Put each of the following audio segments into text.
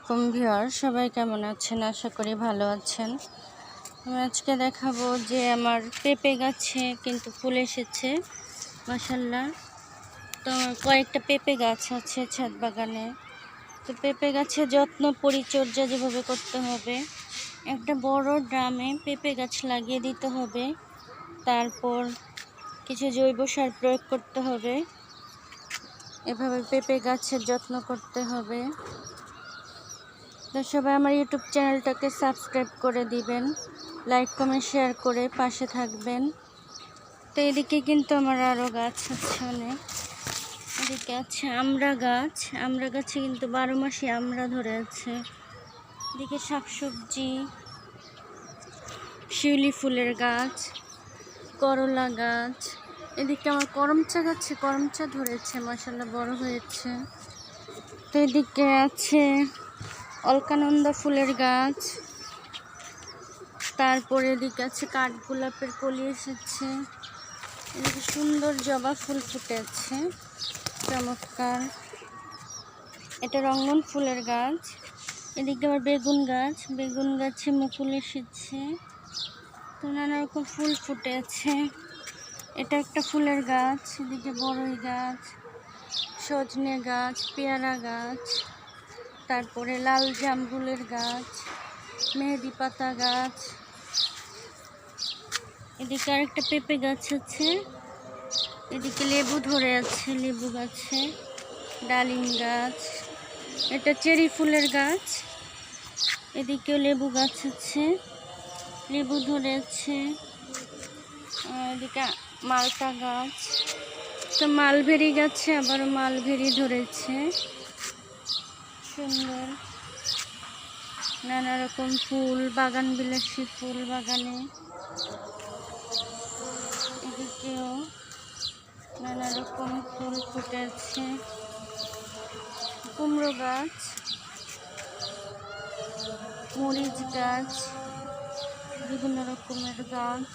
আলাইকুম ভিউয়ার, সবাই কেমন আছেন? আশা করি ভালো আছেন। আমি আজকে দেখাবো যে আমার পেঁপে গাছে কিন্তু ফুল এসেছে মাশাআল্লাহ। তো কয়েকটা পেঁপে গাছ আছে ছাদ বাগানে। তো পেঁপে গাছের যত্ন পরিচর্যা যেভাবে করতে হবে, একটা বড় ড্রামে পেঁপে গাছ লাগিয়ে দিতে হবে, তারপর কিছু জৈব সার প্রয়োগ করতে হবে, এভাবে পেঁপে গাছের যত্ন করতে হবে। তো সবাই আমার ইউটিউব চ্যানেলটাকে সাবস্ক্রাইব করে দিবেন, লাইক কমেন্ট শেয়ার করে পাশে থাকবেন। তো এদিকে কিন্তু আমার আরও গাছ আছে অনেক। এদিকে আছে আমড়া গাছে কিন্তু 12 মাসই আমড়া ধরে আছে। এদিকে শাকসবজি, শিউলি ফুলের গাছ, করলা গাছ। এদিকে আমার করমচা গাছে করমচা ধরেছে মাশাআল্লাহ, বড় হয়েছে। তো এদিকে আছে অলকানন্দা ফুলের গাছ, তারপরে এদিকে আছে কাঠগোলাপের কলি এসেছে। এদিকে সুন্দর জবা ফুল ফুটেছে, চমৎকার। এটা রঙ্গন ফুলের গাছ। এদিকে আবার বেগুন গাছে মুকুল এসেছে। তো নানা রকম ফুল ফুটেছে। এটা একটা ফুলের গাছ। এদিকে বড়ই গাছ, সজনে গাছ, পেয়ারা গাছ, তারপরে লাল জামরুলের গাছ, মেহেদি পাতা গাছ। এদিকে আরেকটা পেঁপে গাছ আছে। এদিকে লেবু ধরে আছে, লেবু গাছে, ডালিম গাছ। এটা চেরি ফুলের গাছ। এদিকেও লেবু গাছ আছে, লেবু ধরে আছে। এদিকে মালটা গাছ। তো মালবেরি গাছে আবার মালবেরি ধরেছে, সুন্দর নানা রকম ফুল, বাগান বিলাসী ফুল বাগানে। এদিকেও নানা রকম ফুল ফুটেছে। কুমড়ো গাছ, মরিচ গাছ, বিভিন্ন রকমের গাছ।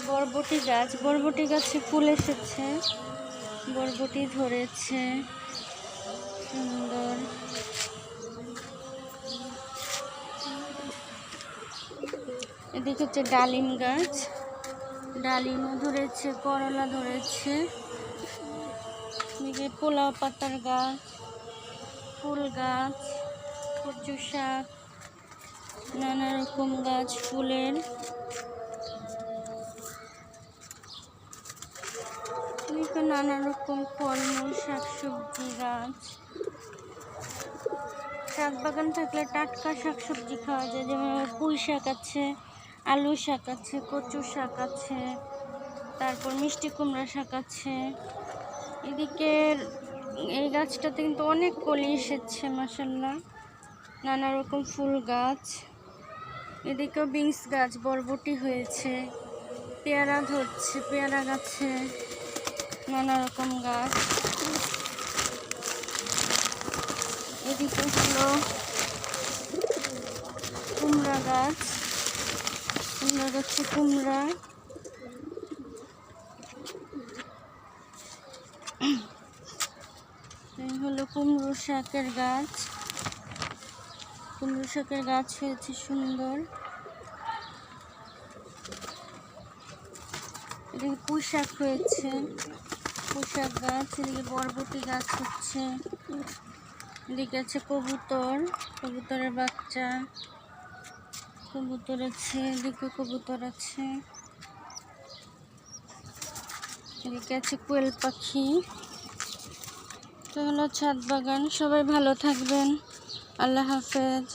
বরবটি গাছে ফুল এসেছে, বরবটি ধরেছে, সুন্দর। এদিকে হচ্ছে ডালিম গাছ, ডালিমও ধরেছে, করলা ধরেছে। এদিকে পোলাও পাতার গাছ, ফুল গাছ, কচু শাক, নানা রকম গাছ ফুলের। এদিকে নানা রকম ফলমূল, শাকসবজি গাছ। শাক বাগান থাকলে টাটকা শাকসবজি খাওয়া যায়, যেমন পুঁই শাক আছে, আলু শাক আছে, কচু শাক আছে, তারপর মিষ্টি কুমড়া শাক আছে। এদিকে এই গাছটাতে কিন্তু অনেক কলি এসেছে মাশাআল্লাহ, নানা রকম ফুল গাছ। এদিকেও বিনস গাছ, বরবটি হয়েছে, পেয়ারা ধরছে, পেয়ারা গাছে নানা রকম গাছ। এদিকে হলো কুমড়া গাছে কুমড়া। এই হলো কুমড়ো শাকের গাছ হয়েছে সুন্দর। এদিকে পুঁই শাক হয়েছে, পুঁই শাক গাছ। এদিকে বরবটি গাছ হচ্ছে। এদিকে আছে কবুতরের বাচ্চা, কবুতর আছে, এদিকে কবুতর আছে। এদিকে আছে কোয়েল পাখি। তো হলো ছাদ বাগান। সবাই ভালো থাকবেন, আল্লাহ হাফেজ।